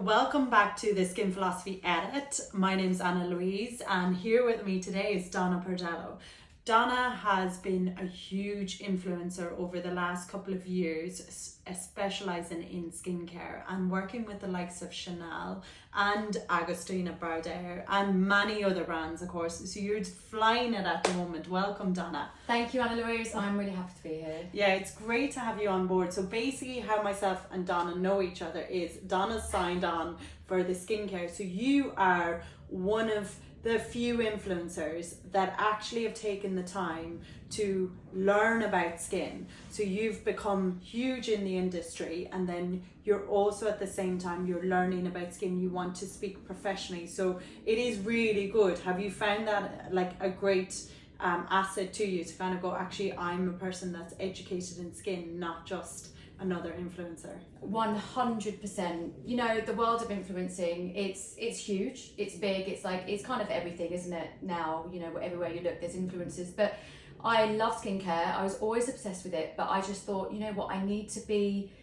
welcome back to the Skin Philosophy Edit. My name's Anna Louise, and here with me today is Donna Pardello. Donna has been a huge influencer over the last couple of years, specialising in skincare and working with the likes of Chanel and Agostina Bardere and many other brands, of course. So you're flying it at the moment. Welcome, Donna. Thank you, Anna Louise. I'm really happy to be here. Yeah, it's great to have you on board. So basically how myself and Donna know each other is Donna's signed on for the skincare. So you are one of the few influencers that actually have taken the time to learn about skin. So you've become huge in the industry, and then you're also at the same time you're learning about skin. You want to speak professionally, so it is really good. Have you found that like a great asset to you to kind of go, actually I'm a person that's educated in skin, not just another influencer? 100%. You know, the world of influencing, it's huge, it's big, it's kind of everything, isn't it? Now, you know, everywhere you look there's influencers. But I love skincare. I was always obsessed with it, but I just thought, you know what, I need to be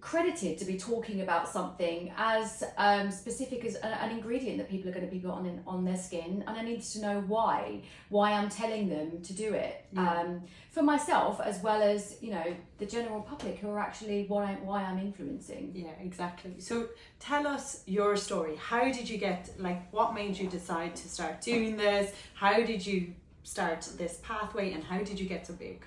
credited to be talking about something as specific as an ingredient that people are going to be put on their skin, and I need to know why I'm telling them to do it. For myself, as well as, you know, the general public who are actually why I'm influencing. Yeah, exactly. So tell us your story. How did you get, like, what made you decide to start doing this? How did you start this pathway, and how did you get so big?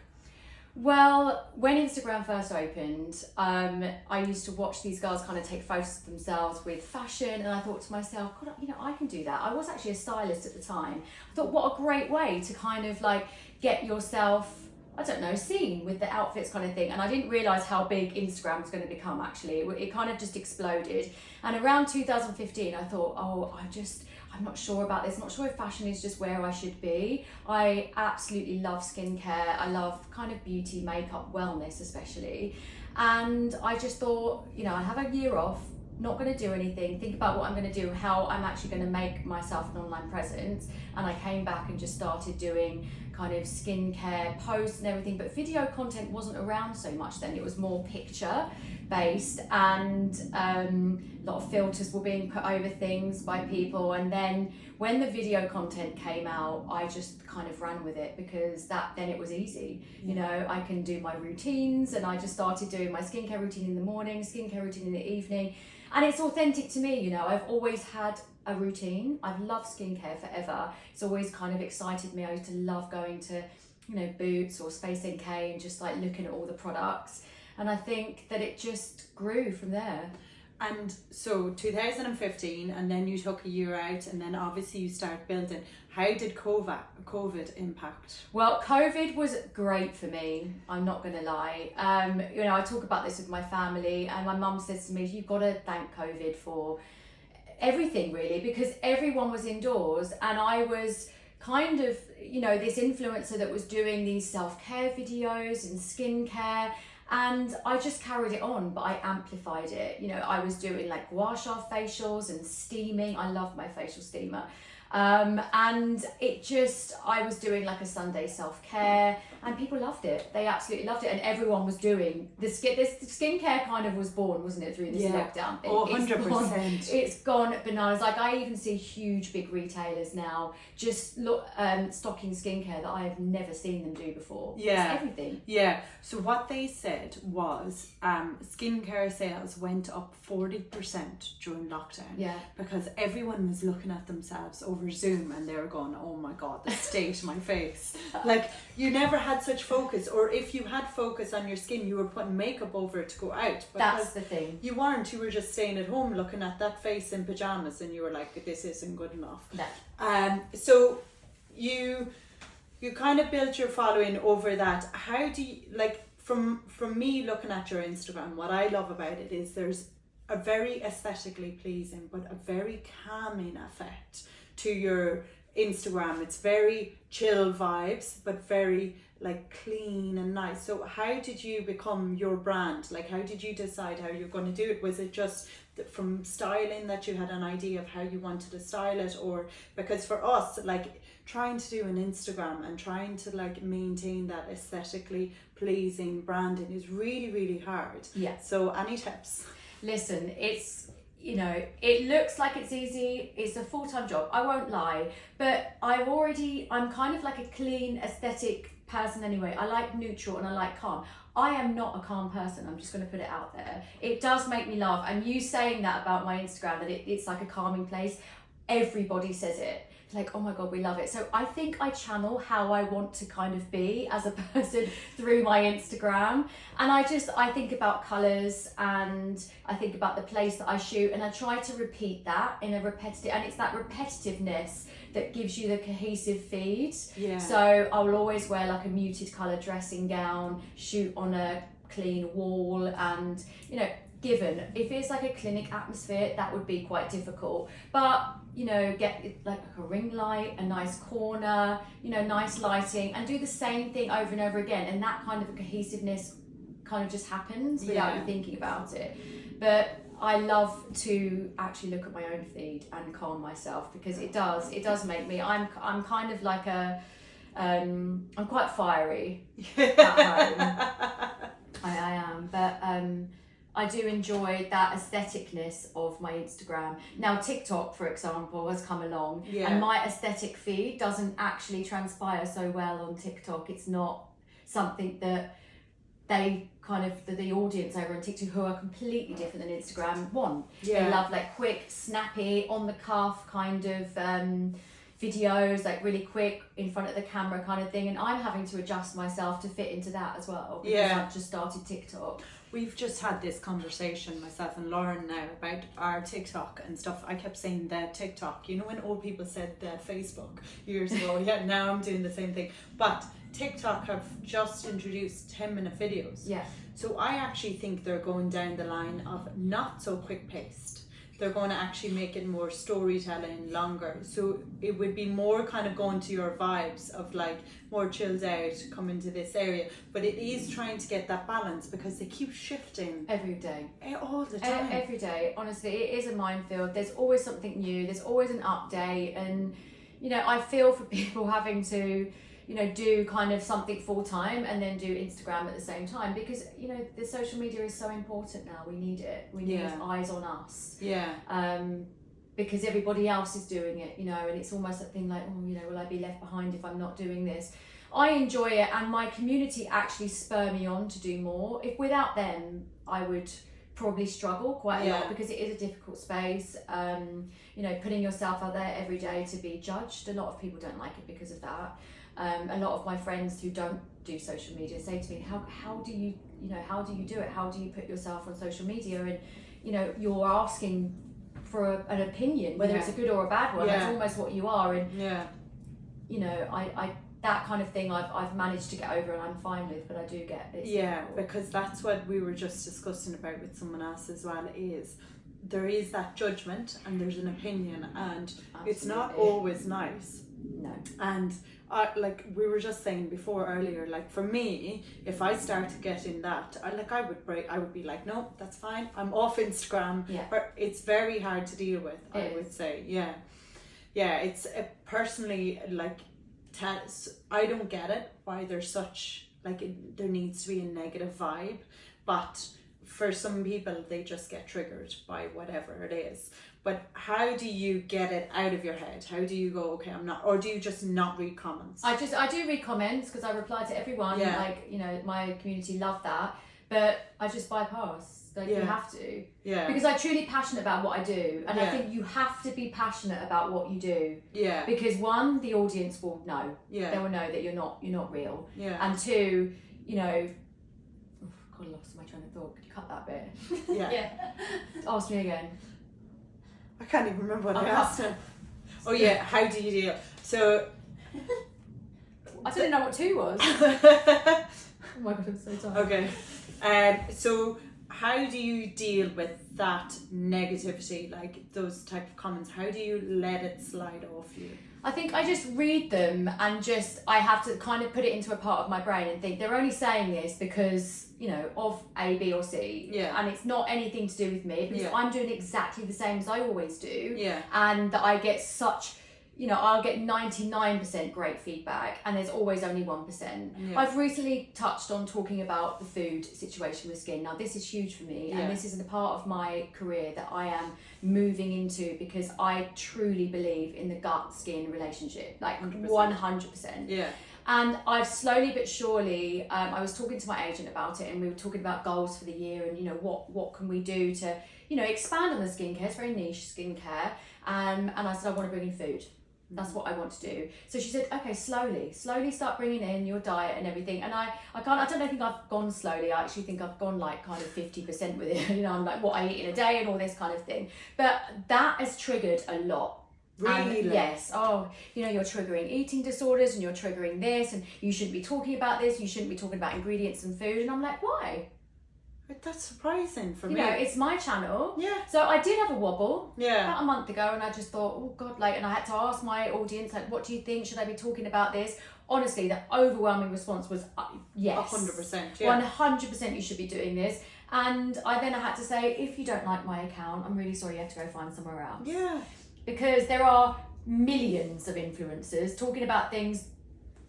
Well, when Instagram first opened, I used to watch these girls kind of take photos of themselves with fashion, and I thought to myself, God, you know, I can do that. I was actually a stylist at the time. I thought, what a great way to kind of like get yourself, I don't know, seen with the outfits kind of thing. And I didn't realise how big Instagram was going to become, actually. It kind of just exploded. And around 2015, I thought, I'm not sure about this. I'm not sure if fashion is just where I should be. I absolutely love skincare. I love kind of beauty, makeup, wellness especially. And I just thought, you know, I have a year off, not going to do anything, think about what I'm going to do, how I'm actually going to make myself an online presence. And I came back and just started doing kind of skincare posts and everything, but video content wasn't around so much then. It was more picture based, and a lot of filters were being put over things by people. And then when the video content came out, I just kind of ran with it, because then it was easy. You know, I can do my routines, and I just started doing my skincare routine in the morning, skincare routine in the evening, and it's authentic to me. You know, I've always had a routine. I've loved skincare forever. It's always kind of excited me. I used to love going to, you know, Boots or Space NK and just like looking at all the products. And I think that it just grew from there. And so 2015, and then you took a year out, and then obviously you start building. How did COVID impact? Well, COVID was great for me, I'm not going to lie. You know, I talk about this with my family, and my mum says to me, you've got to thank COVID for everything, really, because everyone was indoors, and I was kind of, you know, this influencer that was doing these self-care videos and skincare. And I just carried it on, but I amplified it. You know, I was doing like gua sha facials and steaming. I love my facial steamer. And it just, I was doing like a Sunday self-care, and people loved it. They absolutely loved it. And everyone was doing this skincare kind of was born, wasn't it, through this lockdown thing? Oh, 100%. It's gone bananas. Like, I even see huge big retailers now just stocking skincare that I have never seen them do before. Yeah. It's everything. Yeah. So what they said was skincare sales went up 40% during lockdown. Yeah. Because everyone was looking at themselves over Zoom, and they were going, oh my God, the state of my face. Like, you never had such focus, or if you had focus on your skin, you were putting makeup over it to go out. That's the thing. You weren't. You were just staying at home looking at that face in pajamas, and you were like, this isn't good enough. No. So you kind of built your following over that. How do you, like, from me looking at your Instagram, what I love about it is there's a very aesthetically pleasing but a very calming effect to your Instagram. It's very chill vibes, but very like clean and nice. So how did you become your brand? Like, how did you decide how you're going to do it? Was it just from styling that you had an idea of how you wanted to style it? Or because for us, like, trying to do an Instagram and trying to like maintain that aesthetically pleasing branding is really, really hard. Yeah. So any tips? Listen, it's you know, it looks like it's easy. It's a full-time job. I won't lie, but I'm kind of like a clean aesthetic person anyway. I like neutral and I like calm. I am not a calm person. I'm just going to put it out there. It does make me laugh. And you saying that about my Instagram, that it's like a calming place, everybody says it. Like, oh my God, we love it. So I think I channel how I want to kind of be as a person through my Instagram. And I think about colours, and I think about the place that I shoot, and I try to repeat that in a repetitive, and it's that repetitiveness that gives you the cohesive feed. Yeah. So I'll always wear like a muted colour dressing gown, shoot on a clean wall, and, you know, given if it's like a clinic atmosphere, that would be quite difficult, but you know, get like a ring light, a nice corner, you know, nice lighting, and do the same thing over and over again, and that kind of a cohesiveness kind of just happens without you thinking about it. But I love to actually look at my own feed and calm myself, because it does make me, I'm kind of like I'm quite fiery at home. I am, but I do enjoy that aestheticness of my Instagram. Now TikTok, for example, has come along, and my aesthetic feed doesn't actually transpire so well on TikTok. It's not something that they kind of, the audience over on TikTok, who are completely different than Instagram, want. They love like quick, snappy, on the cuff kind of videos, like really quick in front of the camera kind of thing, and I'm having to adjust myself to fit into that as well, because I've just started TikTok. We've just had this conversation, myself and Lauren, now about our TikTok and stuff. I kept saying the TikTok, you know, when old people said the Facebook years ago. Now I'm doing the same thing. But TikTok have just introduced 10-minute videos. Yeah. So I actually think they're going down the line of not so quick paced. They're going to actually make it more storytelling, longer. So it would be more kind of going to your vibes of like more chilled out, come into this area. But it is trying to get that balance, because they keep shifting. Every day. All the time. Every day. Honestly, it is a minefield. There's always something new. There's always an update. And, you know, I feel for people having to, you know, do kind of something full time and then do Instagram at the same time, because, you know, the social media is so important now. We need it. We need eyes on us. Yeah. Because everybody else is doing it, you know, and it's almost that thing like, oh, you know, will I be left behind if I'm not doing this? I enjoy it, and my community actually spur me on to do more. If without them, I would probably struggle quite a lot, because it is a difficult space. You know, putting yourself out there every day to be judged, a lot of people don't like it because of that. A lot of my friends who don't do social media say to me, how do you do it? How do you put yourself on social media? And, you know, you're asking for an opinion, whether it's a good or a bad one. That's almost what you are. And, you know, I that kind of thing I've managed to get over, and I'm fine with, but I do get it. Difficult. Because that's what we were just discussing about with someone else as well, is there is that judgment and there's an opinion, and it's not always nice. No. And like we were just saying before earlier, like for me, if I started getting that, I would be like, no, that's fine, I'm off Instagram. But it's very hard to deal with. I would say, it's personally, like, I don't get it why there's such, like, there needs to be a negative vibe, but for some people they just get triggered by whatever it is. But how do you get it out of your head? How do you go, okay, I'm not, or do you just not read comments? I do read comments, because I reply to everyone. Like, you know, my community love that, but I just bypass. Like, you have to. Because I'm truly passionate about what I do, and I think you have to be passionate about what you do. Because one, the audience will know. They will know that you're not real. And two, you know, God, I lost my train of thought. Could you cut that bit? Ask me again. I can't even remember what I asked him. Oh yeah, how do you deal? So I didn't know what 2 was. Oh my God, I'm so tired. Okay. So how do you deal with that negativity, like those type of comments? How do you let it slide off you? I think I just read them, and I have to kind of put it into a part of my brain and think they're only saying this because, you know, of A, B or C. And it's not anything to do with me, because I'm doing exactly the same as I always do. And that I get such, you know, I'll get 99% great feedback and there's always only 1%. Yeah. I've recently touched on talking about the food situation with skin. Now, this is huge for me, and this is a part of my career that I am moving into, because I truly believe in the gut-skin relationship, like 100%. Yeah. And I've slowly but surely, I was talking to my agent about it, and we were talking about goals for the year, and, you know, what can we do to, you know, expand on the skincare. It's very niche skincare. And I said, I want to bring in food. That's what I want to do. So she said, okay, slowly start bringing in your diet and everything. And I don't think I've gone slowly. I actually think I've gone like kind of 50% with it. You know, I'm like what I eat in a day and all this kind of thing. But that has triggered a lot. Really? And yes. Oh, you know, you're triggering eating disorders and you're triggering this, and you shouldn't be talking about this. You shouldn't be talking about ingredients and food. And I'm like, why? That's surprising for me. You know, it's my channel. Yeah. So I did have a wobble Yeah. about a month ago, and I just thought, oh God, like, and I had to ask my audience, like, what do you think? Should I be talking about this? Honestly, the overwhelming response was yes. 100%. Yeah. 100% you should be doing this. And I had to say, if you don't like my account, I'm really sorry, you have to go find somewhere else. Yeah. Because there are millions of influencers talking about things,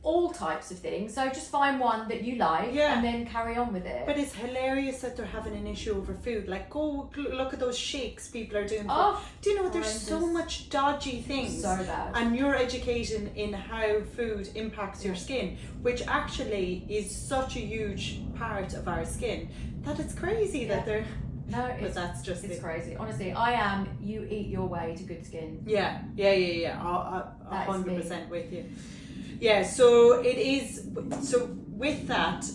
all types of things, so just find one that you like and then carry on with it. But it's hilarious that they're having an issue over food. Like, go look at those shakes people are doing. Do you know there's so much dodgy things? So bad. And you're educating in how food impacts your skin, which actually is such a huge part of our skin, that it's crazy that they're. No, but that's just it's crazy. Honestly, I am. You eat your way to good skin. Yeah. 100% with you. Yeah, so it is. So with that,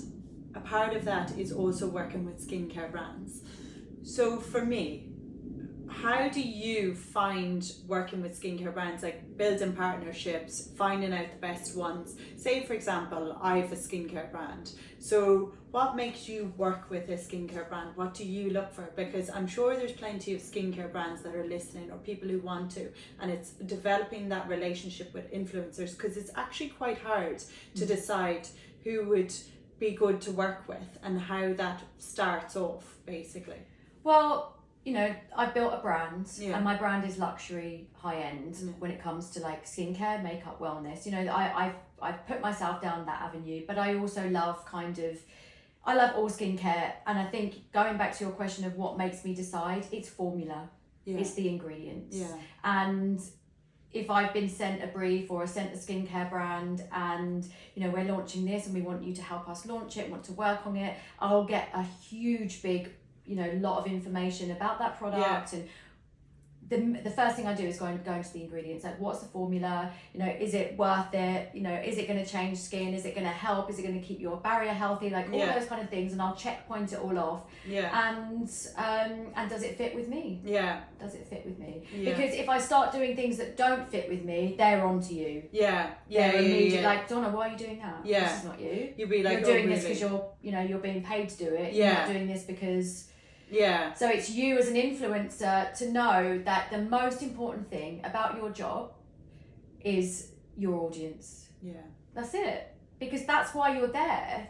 a part of that is also working with skincare brands. So for me, how do you find working with skincare brands, like building partnerships, finding out the best ones? Say, for example, I have a skincare brand. So what makes you work with a skincare brand? What do you look for? Because I'm sure there's plenty of skincare brands that are listening, or people who want to, and it's developing that relationship with influencers, because it's actually quite hard to decide who would be good to work with and how that starts off, basically. Well, you know, I built a brand, and my brand is luxury, high end when it comes to like skincare, makeup, wellness. You know, I've put myself down that avenue, but I also love I love all skincare. And I think, going back to your question of what makes me decide, it's formula, it's the ingredients. Yeah. And if I've been sent a brief or sent a skincare brand and, you know, we're launching this and we want you to help us launch it, want to work on it, I'll get a huge, big, you know, lot of information about that product. And the first thing I do is go into the ingredients, like what's the formula, you know, is it worth it, you know, is it going to change skin, is it going to help, is it going to keep your barrier healthy, like all those kind of things, and I'll checkpoint it all off. And does it fit with me? Does it fit with me? Because if I start doing things that don't fit with me, they're onto you. Like, Donna, why are you doing that? This is not you. You'd be like, you're doing this because you're being paid to do it. You're not doing this because. So it's you as an influencer to know that the most important thing about your job is your audience. That's it. Because that's why you're there.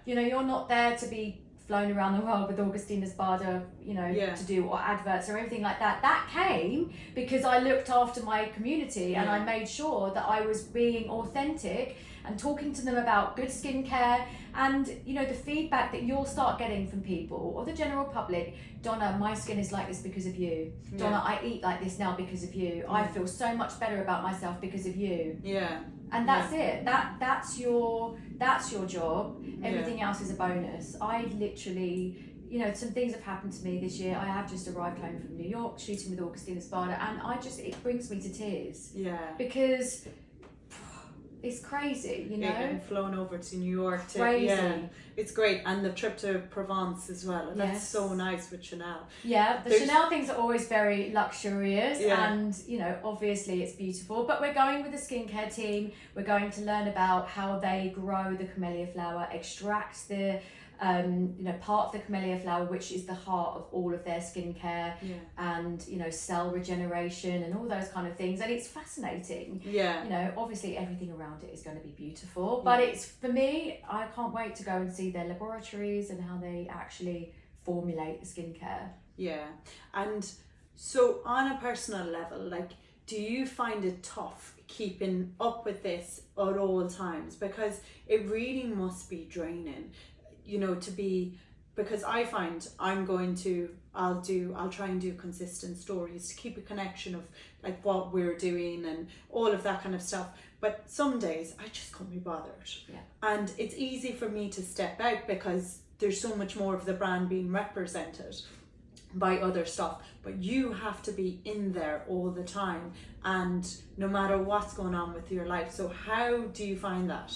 You know, you're not there to be flown around the world with Augustina Spada, you know, to do or adverts or anything like that. That came because I looked after my community and I made sure that I was being authentic and talking to them about good skincare, and, you know, the feedback that you'll start getting from people or the general public. Donna, my skin is like this because of you. Donna, I eat like this now because of you. I feel so much better about myself because of you. And that's it. That's your job. Everything else is a bonus. I literally, you know, some things have happened to me this year. I have just arrived home from New York shooting with Augustina Spada, and it brings me to tears. Because it's crazy, you know. Getting flown over to New York. Crazy. It's great, and the trip to Provence as well. And that's so nice with Chanel. The Chanel things are always very luxurious, and, you know, obviously it's beautiful. But we're going with the skincare team. We're going to learn about how they grow the camellia flower, extract the you know, part of the camellia flower, which is the heart of all of their skincare, and, you know, cell regeneration and all those kind of things. And it's fascinating. You know, obviously everything around it is going to be beautiful, but it's, for me, I can't wait to go and see their laboratories and how they actually formulate the skincare. And so on a personal level, like, do you find it tough keeping up with this at all times? Because it really must be draining, you know, because I find I'll try and do consistent stories to keep a connection of like what we're doing and all of that kind of stuff. But some days I just can't be bothered. Yeah. And it's easy for me to step out because there's so much more of the brand being represented by other stuff. But you have to be in there all the time, and no matter what's going on with your life. So how do you find that?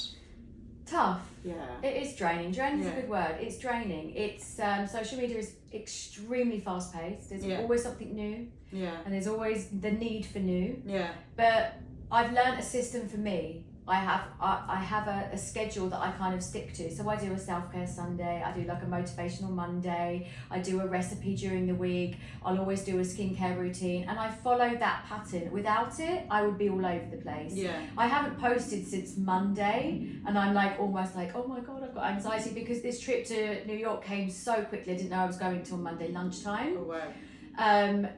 Tough. Yeah. It is draining. Draining is a good word. It's draining. It's social media is extremely fast paced. There's always something new. Yeah. And there's always the need for new. Yeah. But I've learned a system for me. I have a schedule that I kind of stick to. So I do a self-care Sunday, I do like a motivational Monday, I do a recipe during the week, I'll always do a skincare routine, and I follow that pattern. Without it, I would be all over the place. Yeah. I haven't posted since Monday, and I'm like almost like, oh my God, I've got anxiety because this trip to New York came so quickly. I didn't know I was going till Monday lunchtime. Oh wow.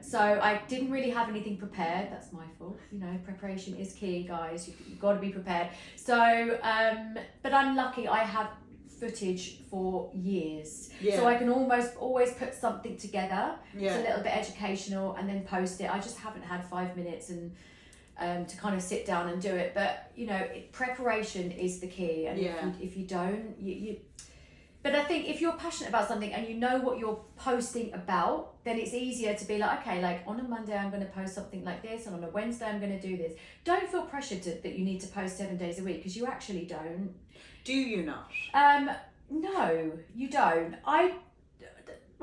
So I didn't really have anything prepared. That's my fault. You know, preparation is key, guys. You've got to be prepared. So, but I'm lucky. I have footage for years, so I can almost always put something together. It's a little bit educational and then post it. I just haven't had 5 minutes and to kind of sit down and do it. But you know, preparation is the key. And if you don't, you. But I think if you're passionate about something and you know what you're posting about, then it's easier to be like, okay, like on a Monday I'm going to post something like this, and on a Wednesday I'm going to do this. Don't feel pressured that you need to post 7 days a week, because you actually don't. Do you not? No, you don't. I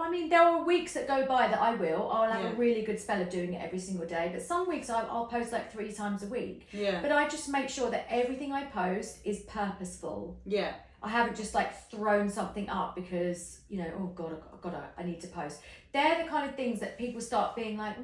mean, there are weeks that go by that I'll have a really good spell of doing it every single day, but some weeks I'll post like 3 times a week. Yeah. But I just make sure that everything I post is purposeful. Yeah. I haven't just like thrown something up because, you know, oh God, I need to post. They're the kind of things that people start being like,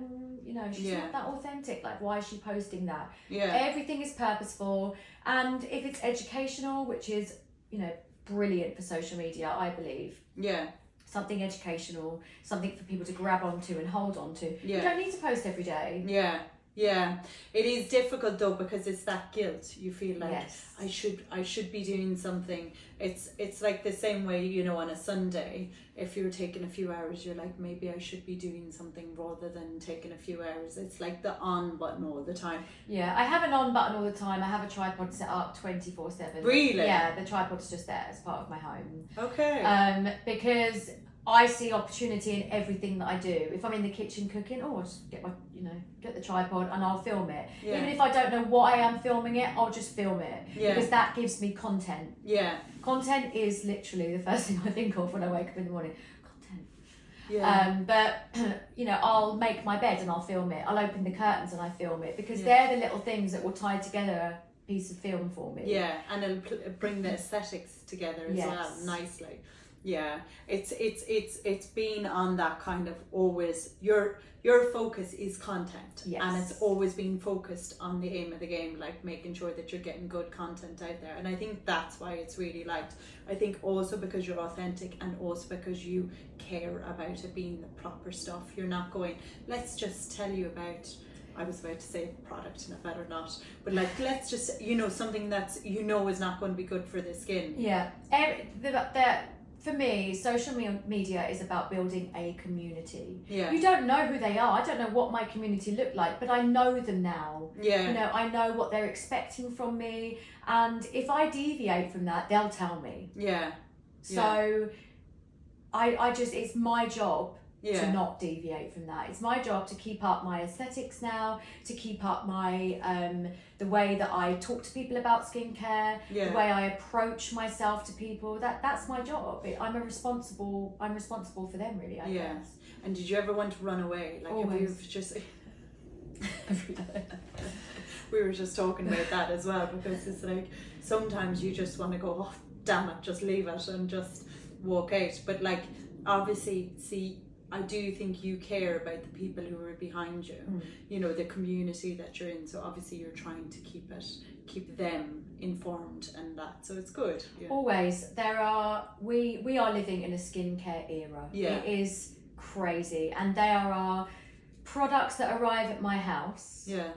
you know, she's not that authentic. Like, why is she posting that? Yeah. Everything is purposeful. And if it's educational, which is, you know, brilliant for social media, I believe. Yeah. Something educational, something for people to grab onto and hold onto. Yeah. You don't need to post every day. Yeah. Yeah, it is difficult though, because it's that guilt. You feel like I should be doing something. It's like the same way, you know, on a Sunday, if you're taking a few hours, you're like, maybe I should be doing something rather than taking a few hours. It's like the on button all the time. Yeah, I have an on button all the time. I have a tripod set up 24/7. Really? Yeah, the tripod's just there as part of my home. Okay. Because I see opportunity in everything that I do. If I'm in the kitchen cooking, I'll just get the tripod and I'll film it. Yeah. Even if I don't know what I am filming it, I'll just film it. Yeah. Because that gives me content. Yeah. Content is literally the first thing I think of when I wake up in the morning. Content. Yeah. But you know, I'll make my bed and I'll film it. I'll open the curtains and I film it, because they're the little things that will tie together a piece of film for me. Yeah, and it'll bring the aesthetics together as well nicely. Yeah, it's been on that kind of always, your focus is content, and it's always been focused on the aim of the game, like making sure that you're getting good content out there. And I think that's why it's really liked. I think also because you're authentic, and also because you care about it being the proper stuff. You're not going, let's just tell you about, I was about to say product and I better not, but like, let's just, you know, something that's, you know, is not going to be good for the skin. Yeah. For me, social media is about building a community. Yeah. You don't know who they are. I don't know what my community look like, but I know them now. Yeah. You know, I know what they're expecting from me, and if I deviate from that, they'll tell me. Yeah. So I just, it's my job to not deviate from that. It's my job to keep up my aesthetics now, to keep up my the way that I talk to people about skincare, the way I approach myself to people. That's my job. I'm responsible for them, really, I guess. And did you ever want to run away? Like, always. Have you just we were just talking about that as well, because it's like sometimes you just want to go, oh damn it, just leave it and just walk out. But like, obviously, see, I do think you care about the people who are behind you, you know, the community that you're in. So obviously you're trying to keep them informed and that. So it's good. Yeah. Always. We are living in a skincare era. Yeah. It is crazy. And there are products that arrive at my house. Yeah.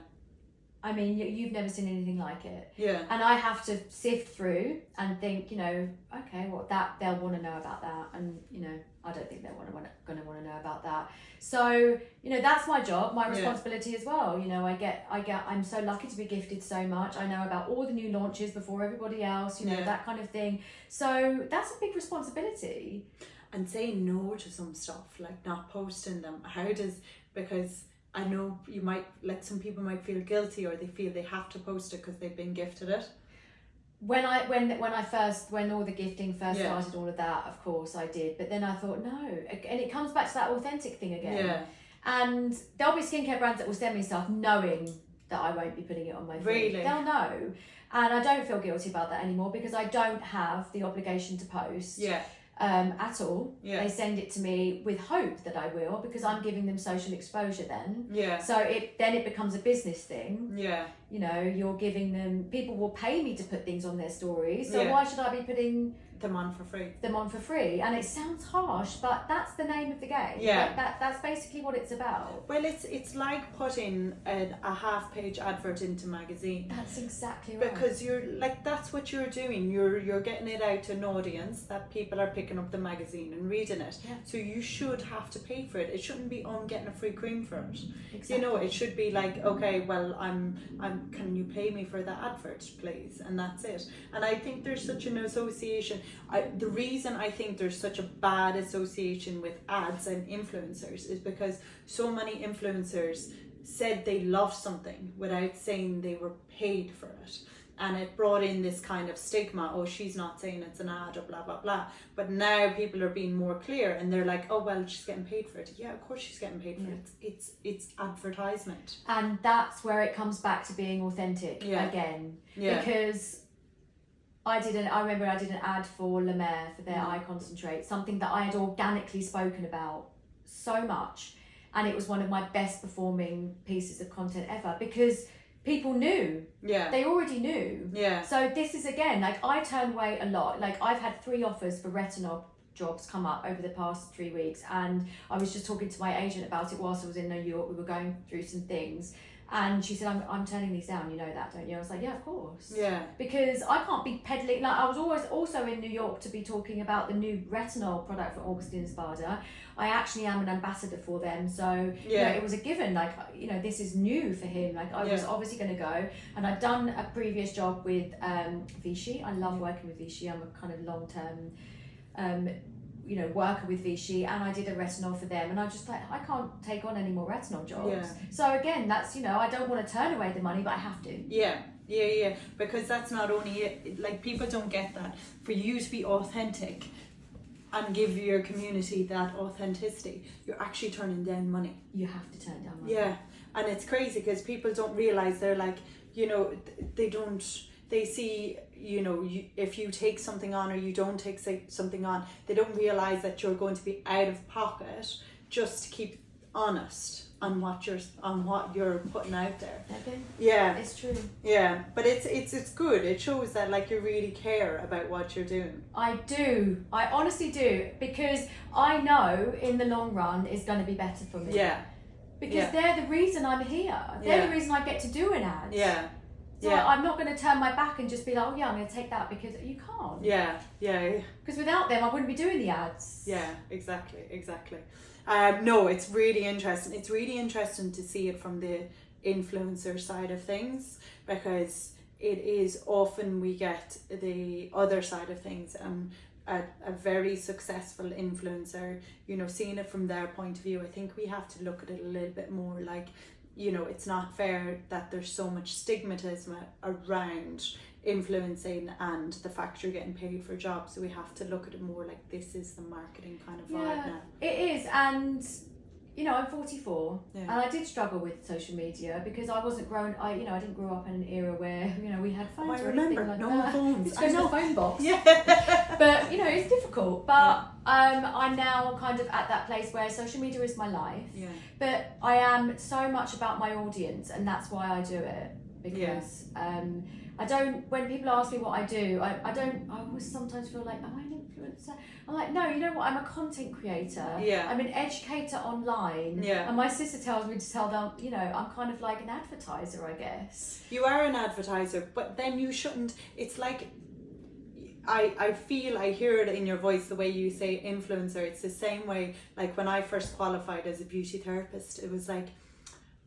I mean, you've never seen anything like it. Yeah. And I have to sift through and think, you know, okay, well, that they'll want to know about that, and you know, I don't think they're going to want to know about that. So, you know, that's my job, my responsibility as well. You know, I'm so lucky to be gifted so much. I know about all the new launches before everybody else, you know, that kind of thing. So that's a big responsibility. And saying no to some stuff, like not posting them. Because I know you might, like, some people might feel guilty, or they feel they have to post it because they've been gifted it. When all the gifting first started, all of that, of course I did. But then I thought, no. And it comes back to that authentic thing again. Yeah. And there'll be skincare brands that will send me stuff knowing that I won't be putting it on my feed. Really? They'll know. And I don't feel guilty about that anymore, because I don't have the obligation to post. Yeah. At all. They send it to me with hope that I will, because I'm giving them social exposure then. So it becomes a business thing. You know, you're giving them, people will pay me to put things on their stories, so why should I be putting them on for free? And it sounds harsh, but that's the name of the game. That's basically what it's about. Well, it's like putting a half-page advert into magazine. That's exactly right. Because you're like, that's what you're doing. You're getting it out to an audience that people are picking up the magazine and reading it. So you should have to pay for it. It shouldn't be getting a free cream for it. Exactly. You know, it should be like, okay, well, can you pay me for the advert, please? And that's it. And I think there's such an association. The reason I think there's such a bad association with ads and influencers is because so many influencers said they loved something without saying they were paid for it. And it brought in this kind of stigma, oh, she's not saying it's an ad, or blah, blah, blah. But now people are being more clear, and they're like, oh, well, she's getting paid for it. Yeah, of course she's getting paid for it. It's advertisement. And that's where it comes back to being authentic again. Because I remember I did an ad for La Mer for their eye concentrate, something that I had organically spoken about so much. And it was one of my best performing pieces of content ever, because people knew. They already knew. So this is, again, like, I turn away a lot. Like, I've had 3 offers for retinol jobs come up over the past 3 weeks, and I was just talking to my agent about it whilst I was in New York. We were going through some things, and she said, I'm turning these down, you know that, don't you? I was like, yeah, of course. Because I can't be peddling, like, I was always also in New York to be talking about the new retinol product for Augustin Spada. I actually am an ambassador for them, so you know, it was a given, like, you know, this is new for him, like, I was obviously going to go. And I'd done a previous job with Vichy. I love working with Vichy. I'm a kind of long-term you know, worker with Vichy, and I did a retinol for them, and I just like, I can't take on any more retinol jobs. So again, that's, you know, I don't want to turn away the money, but I have to. Because that's not only it, like, people don't get that. For you to be authentic and give your community that authenticity, you're actually turning down money. You have to turn down money. And it's crazy because people don't realize, they're like, you know, they see, you know, if you take something on or you don't take something on, they don't realize that you're going to be out of pocket just to keep honest on what you're putting out there. It's true. But it's good. It shows that, like, you really care about what you're doing. I do. I honestly do, because I know in the long run it's going to be better for me. Because they're the reason I'm here. They're the reason I get to do an ad. So I'm not going to turn my back and just be like, oh yeah, I'm going to take that, because you can't. Because without them, I wouldn't be doing the ads. Exactly. No, it's really interesting. It's really interesting to see it from the influencer side of things, because it is often we get the other side of things, and a very successful influencer, you know, seeing it from their point of view. I think we have to look at it a little bit more like, you know, it's not fair that there's so much stigmatism around influencing and the fact you're getting paid for jobs. So we have to look at it more like, this is the marketing kind of vibe now. It is. And you know, I'm 44, and I did struggle with social media because I wasn't grown. I didn't grow up in an era where, you know, we had phones or anything like that. Phones. It's going to the phone box. But you know, it's difficult. But I'm now kind of at that place where social media is my life. But I am so much about my audience, and that's why I do it. because I don't, when people ask me what I do, I always sometimes feel like, am I an influencer? I'm like, no, you know what, I'm a content creator. Yeah. I'm an educator online. Yeah. And my sister tells me to tell them, you know, I'm kind of like an advertiser, I guess. You are an advertiser, but then you shouldn't, it's like, I feel, I hear it in your voice, the way you say influencer. It's the same way, like when I first qualified as a beauty therapist, it was like,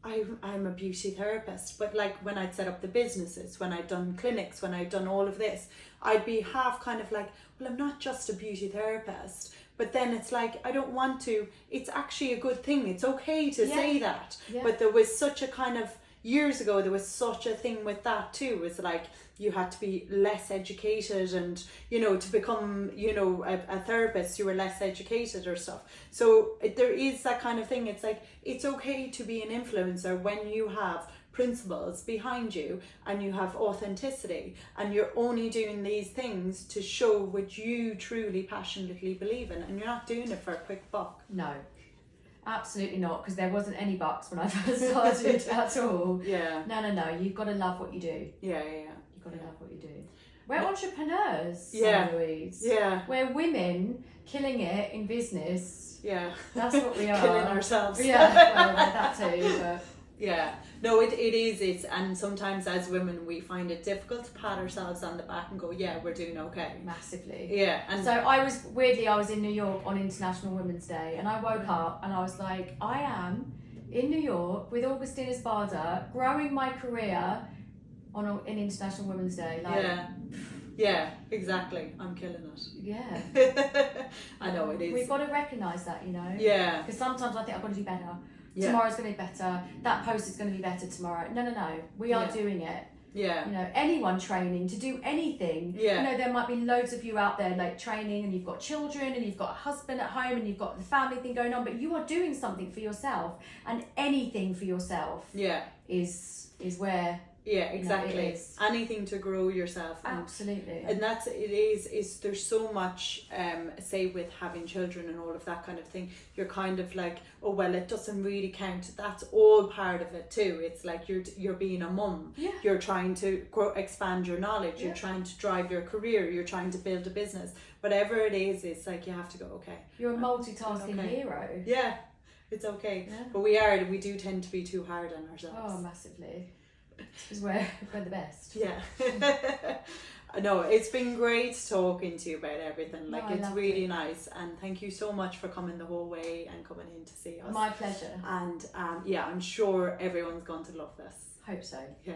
I'm a beauty therapist, but like when I'd set up the businesses, when I'd done clinics, when I'd done all of this, I'd be half kind of like, well, I'm not just a beauty therapist. But then it's like, I don't want to, it's actually a good thing. It's okay to say that. Yeah. But there was such a kind of, years ago, there was such a thing with that too. It's like, you had to be less educated, and, you know, to become, you know, a therapist, you were less educated or stuff. So there is that kind of thing. It's like, it's okay to be an influencer when you have principles behind you and you have authenticity, and you're only doing these things to show what you truly passionately believe in, and you're not doing it for a quick buck. No, absolutely not, because there wasn't any bucks when I first started at all. Yeah. No, you've got to love what you do. Yeah. You've got to love what you do. We're entrepreneurs, yeah. Louise. Yeah. We're women killing it in business. Yeah. That's what we are. Killing ourselves. Yeah, well, that too, but... Yeah, no, it is, and sometimes as women we find it difficult to pat ourselves on the back and go, yeah, we're doing okay. Massively. Yeah. And so I was in New York on International Women's Day, and I woke up and I was like, I am in New York with Augustina Spada, growing my career on International Women's Day. Like, yeah, exactly. I'm killing it. Yeah. I know it is. We've got to recognise that, you know. Yeah. Because sometimes I think I've got to do better. Yeah. Tomorrow's going to be better. That post is going to be better tomorrow. No. We are doing it. Yeah. You know, anyone training to do anything. Yeah. You know, there might be loads of you out there like training, and you've got children, and you've got a husband at home, and you've got the family thing going on, but you are doing something for yourself, and anything for yourself. Yeah. Is where. Yeah, exactly. You know, it is. Anything to grow yourself. Absolutely. And that's, it is there's so much, say with having children and all of that kind of thing, you're kind of like, oh, well, it doesn't really count. That's all part of it too. It's like you're being a mum. Yeah. You're trying to expand your knowledge. You're trying to drive your career. You're trying to build a business. Whatever it is, it's like you have to go, okay. You're a multitasking hero. Yeah, it's okay. Yeah. But we do tend to be too hard on ourselves. Oh, massively. Because we're the best. Yeah. No, it's been great talking to you about everything. Like, it's really nice, and thank you so much for coming the whole way and coming in to see us. My pleasure. And yeah, I'm sure everyone's going to love this. Hope so. Yeah.